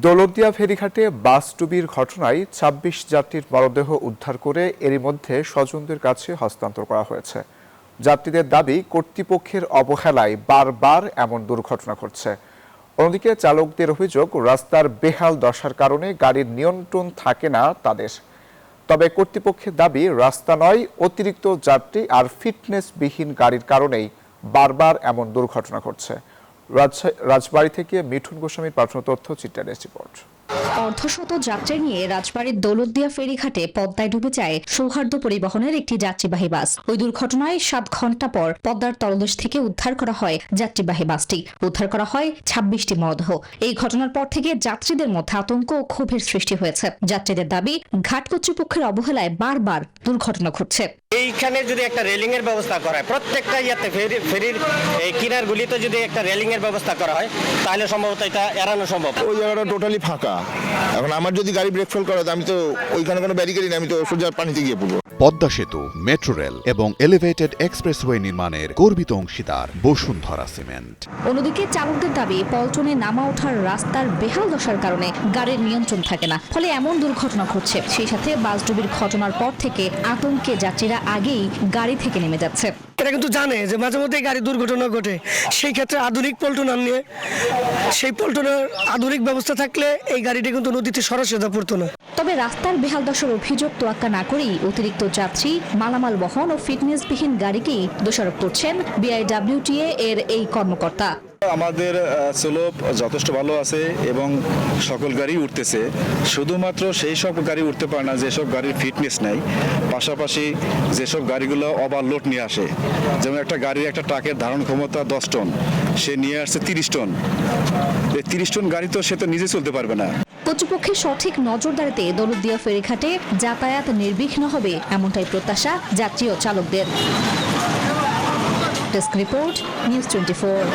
দৌলতদিয়া ফেরিঘাটে বাস ডুবির ঘটনায় ২৬ যাত্রীর মরদেহ উদ্ধার করে এরই মধ্যে স্বজনদের কাছে হস্তান্তর করা হয়েছে। যাত্রীদের দাবি, কর্তৃপক্ষের অবহেলায় বারবার এমন দুর্ঘটনা ঘটছে। অন্যদিকে চালকদের অভিযোগ, রাস্তার বেহাল দশার কারণে গাড়ির নিয়ন্ত্রণ থাকে না তাদের। তবে কর্তৃপক্ষের দাবি, রাস্তা নয়, অতিরিক্ত যাত্রী আর ফিটনেসবিহীন গাড়ির কারণেই বারবার এমন দুর্ঘটনা ঘটছে। রাজবাড়ী থেকে মিঠুন গোস্বামীর পাঠানো তথ্য, চিত্রাডেস্ক রিপোর্ট। অর্ধশত যাত্রী নিয়ে রাজবাড়ীর দৌলতদিয়া ফেরিঘাটে পদ্মায় ডুবে যায় সৌহার্দ্য পরিবহনের একটি যাত্রীবাহী বাস। ওই দুর্ঘটনায় 7 ঘন্টা পর পদ্মার তলদেশ থেকে উদ্ধার করা হয় যাত্রীবাহী বাসটি। উদ্ধার করা হয় 26টি মরদেহ। এই ঘটনার পর থেকে যাত্রীদের মধ্যে আতঙ্ক ও ক্ষোভের সৃষ্টি হয়েছে। যাত্রীদের দাবি, ঘাট কর্তৃপক্ষের অবহেলায় বারবার দুর্ঘটনা ঘটছে। এইখানে যদি একটা রেলিং এর ব্যবস্থা করা হয়, প্রত্যেকটা ইয়াতে ফেরির এই কিনার গুলিতে যদি একটা রেলিং এর ব্যবস্থা করা হয়, তাহলে সম্ভবত এটা এড়ানো সম্ভব। ওই জায়গাটা টোটালি ফাঁকা। এখন আমার যদি গাড়ি ব্রেক ফেল করে, আমি তো ওইখানে কোনো ব্যারিকেডই নেই, আমি তো সোজা পানিতে গিয়ে পড়বো। পদ্মা সেতু, মেট্রো রেল এবং এলিভেটেড এক্সপ্রেসওয়ে নির্মাণের গর্বিত অংশীদার বসুন্ধরা সিমেন্ট। অন্যদিকে চালকদের দাবি, পল্টনে নামা ওঠার রাস্তার বেহাল দশার কারণে গাড়ির নিয়ন্ত্রণ থাকে না, ফলে এমন দুর্ঘটনা ঘটছে। সেই সাথে বাস ডুবির ঘটনার পর থেকে আতঙ্কে যাত্রীরা আগেই গাড়ি থেকে নেমে যাচ্ছে। এরা কিন্তু জানে যে মাঝে মধ্যে গাড়ি দুর্ঘটনা ঘটে। সেই ক্ষেত্রে আধুনিক পল্টন আনিয়ে সেই পল্টনের আধুনিক ব্যবস্থা থাকলে এই গাড়িটা কিন্তু নদীতে সরাসরি পড়তো না। তবে রাস্তার বেহাল দশার অভিযোগ তোয়াক্কা না করেই অতিরিক্ত যাত্রী, মালামাল বহন ও ফিটনেসবিহীন গাড়িকেই দোষারোপ করছেন বিআইডব্লিউটিএ এর এই কর্মকর্তা। আমাদের স্লোপ যথেষ্ট ভালো আছে এবং সকল গাড়ি উঠতেছে। শুধুমাত্র সেই সব গাড়ি উঠতে পারে না যেসব গাড়ির ফিটনেস নাই, পাশাপাশি যেসব গাড়িগুলো ওভারলোড নিয়ে আসে। যেমন একটা গাড়ির একটা ট্রাকের ধারণ ক্ষমতা 10 টন, সে নিয়ে আসছে 30 টন। এই 30 টন গাড়ি তো সে তো নিজে চলতে পারবে না। কর্তৃপক্ষের সঠিক নজরদারিতে দৌলতদিয়া ফেরিঘাটে যাতায়াত নির্বিঘ্ন হবে, এমনটাই প্রত্যাশা যাত্রী ও চালকদের। Desk report, news 24।